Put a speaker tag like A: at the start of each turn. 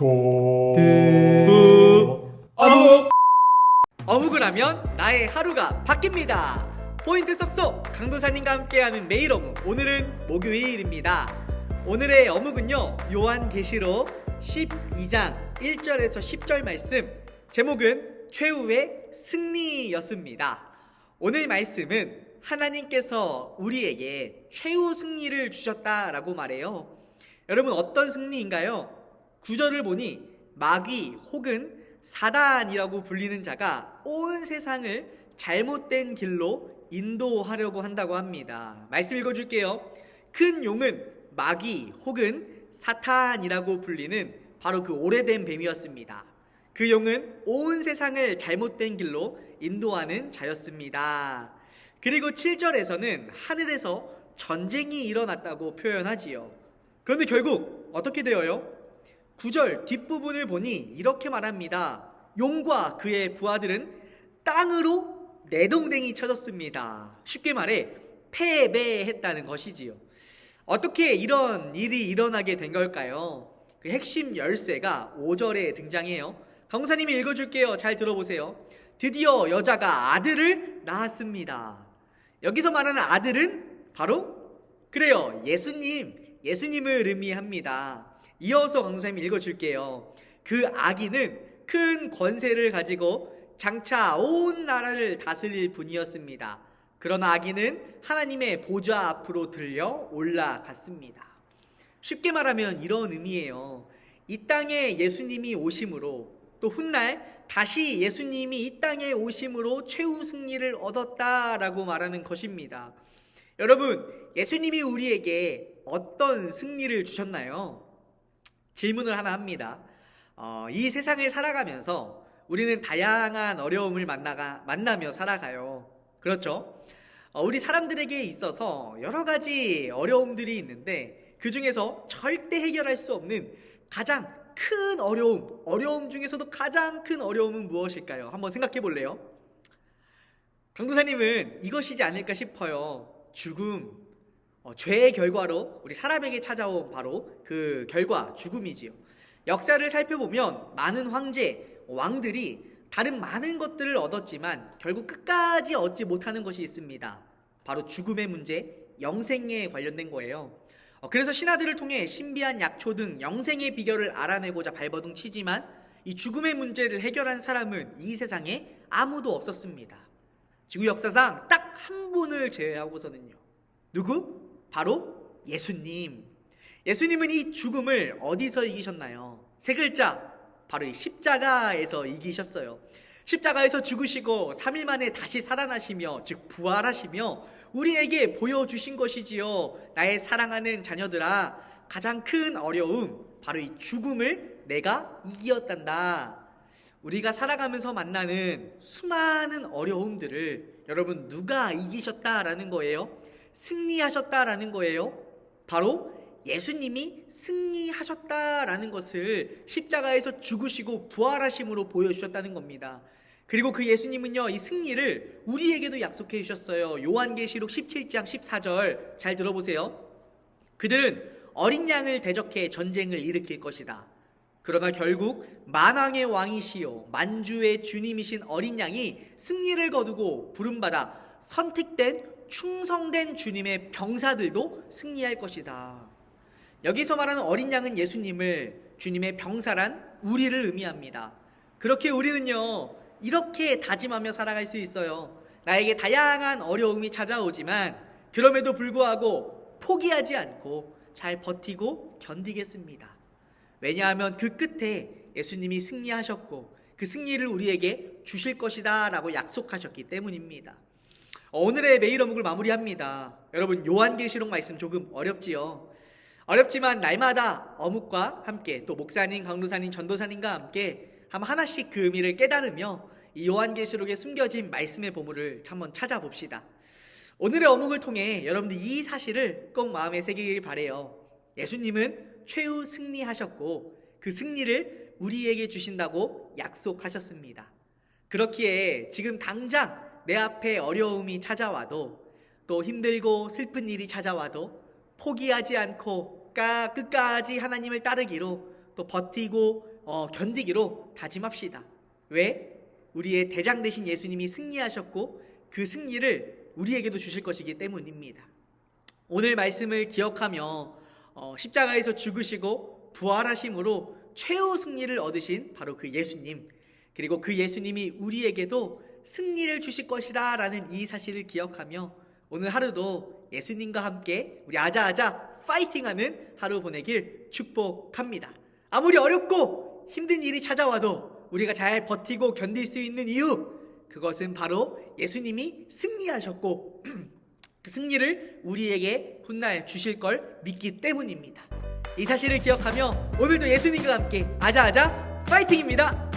A: 어묵!
B: 어묵을 하면 나의 하루가 바뀝니다. 포인트 쏙쏙 강도사님과 함께하는 매일 어묵. 오늘은 목요일입니다. 오늘의 어묵은요, 요한계시록 12장 1절에서 10절 말씀, 제목은 최후의 승리였습니다. 오늘 말씀은 하나님께서 우리에게 최후 승리를 주셨다라고 말해요. 여러분, 어떤 승리인가요? 구절을 보니 마귀 혹은 사단이라고 불리는 자가 온 세상을 잘못된 길로 인도하려고 한다고 합니다. 말씀 읽어줄게요. 큰 용은 마귀 혹은 사탄이라고 불리는 바로 그 오래된 뱀이었습니다. 그 용은 온 세상을 잘못된 길로 인도하는 자였습니다. 그리고 7절에서는 하늘에서 전쟁이 일어났다고 표현하지요. 그런데 결국 어떻게 되어요? 9절 뒷부분을 보니 이렇게 말합니다. 용과 그의 부하들은 땅으로 내동댕이 쳐졌습니다. 쉽게 말해 패배했다는 것이지요. 어떻게 이런 일이 일어나게 된 걸까요? 그 핵심 열쇠가 5절에 등장해요. 강사님이 읽어줄게요. 잘 들어보세요. 드디어 여자가 아들을 낳았습니다. 여기서 말하는 아들은 바로 그래요, 예수님을 의미합니다. 이어서 강사님이 읽어줄게요. 그 아기는 큰 권세를 가지고 장차 온 나라를 다스릴 분이었습니다. 그러나 아기는 하나님의 보좌 앞으로 들려 올라갔습니다. 쉽게 말하면 이런 의미예요. 이 땅에 예수님이 오심으로, 또 훗날 다시 예수님이 이 땅에 오심으로 최후 승리를 얻었다라고 말하는 것입니다. 여러분, 예수님이 우리에게 어떤 승리를 주셨나요? 질문을 하나 합니다. 이 세상을 살아가면서 우리는 다양한 어려움을 만나며 살아가요. 그렇죠? 우리 사람들에게 있어서 여러 가지 어려움들이 있는데, 그 중에서 절대 해결할 수 없는 가장 큰 어려움 중에서도 가장 큰 어려움은 무엇일까요? 한번 생각해 볼래요? 강도사님은 이것이지 않을까 싶어요. 죽음. 죄의 결과로 우리 사람에게 찾아온 바로 그 결과, 죽음이지요. 역사를 살펴보면 많은 황제, 왕들이 다른 많은 것들을 얻었지만 결국 끝까지 얻지 못하는 것이 있습니다. 바로 죽음의 문제, 영생에 관련된 거예요. 그래서 신하들을 통해 신비한 약초 등 영생의 비결을 알아내고자 발버둥 치지만 이 죽음의 문제를 해결한 사람은 이 세상에 아무도 없었습니다. 지구 역사상 딱 한 분을 제외하고서는요. 누구? 바로 예수님. 예수님은 이 죽음을 어디서 이기셨나요? 세 글자, 바로 이 십자가에서 이기셨어요. 십자가에서 죽으시고 3일 만에 다시 살아나시며, 즉 부활하시며 우리에게 보여주신 것이지요. 나의 사랑하는 자녀들아, 가장 큰 어려움, 바로 이 죽음을 내가 이기었단다. 우리가 살아가면서 만나는 수많은 어려움들을 여러분, 누가 이기셨다라는 거예요? 승리하셨다라는 거예요. 바로 예수님이 승리하셨다라는 것을 십자가에서 죽으시고 부활하심으로 보여주셨다는 겁니다. 그리고 그 예수님은요, 이 승리를 우리에게도 약속해 주셨어요. 요한계시록 17장 14절 잘 들어보세요. 그들은 어린 양을 대적해 전쟁을 일으킬 것이다. 그러나 결국 만왕의 왕이시요 만주의 주님이신 어린 양이 승리를 거두고 부름받아 선택된 충성된 주님의 병사들도 승리할 것이다. 여기서 말하는 어린 양은 예수님을, 주님의 병사란 우리를 의미합니다. 그렇게 우리는요, 이렇게 다짐하며 살아갈 수 있어요. 나에게 다양한 어려움이 찾아오지만 그럼에도 불구하고 포기하지 않고 잘 버티고 견디겠습니다. 왜냐하면 그 끝에 예수님이 승리하셨고 그 승리를 우리에게 주실 것이다 라고 약속하셨기 때문입니다. 오늘의 매일 어묵을 마무리합니다. 여러분, 요한계시록 말씀 조금 어렵지요. 어렵지만 날마다 어묵과 함께, 또 목사님, 강도사님, 전도사님과 함께 하나씩 그 의미를 깨달으며 이 요한계시록에 숨겨진 말씀의 보물을 한번 찾아봅시다. 오늘의 어묵을 통해 여러분들 이 사실을 꼭 마음에 새기길 바라요. 예수님은 최후 승리하셨고 그 승리를 우리에게 주신다고 약속하셨습니다. 그렇기에 지금 당장 내 앞에 어려움이 찾아와도, 또 힘들고 슬픈 일이 찾아와도 포기하지 않고 끝까지 하나님을 따르기로, 또 버티고 견디기로 다짐합시다. 왜? 우리의 대장 되신 예수님이 승리하셨고 그 승리를 우리에게도 주실 것이기 때문입니다. 오늘 말씀을 기억하며 십자가에서 죽으시고 부활하심으로 최후 승리를 얻으신 바로 그 예수님, 그리고 그 예수님이 우리에게도 승리를 주실 것이다 라는 이 사실을 기억하며 오늘 하루도 예수님과 함께 우리 아자아자 파이팅하는 하루 보내길 축복합니다. 아무리 어렵고 힘든 일이 찾아와도 우리가 잘 버티고 견딜 수 있는 이유, 그것은 바로 예수님이 승리하셨고 그 승리를 우리에게 훗날 주실 걸 믿기 때문입니다. 이 사실을 기억하며 오늘도 예수님과 함께 아자아자 파이팅입니다.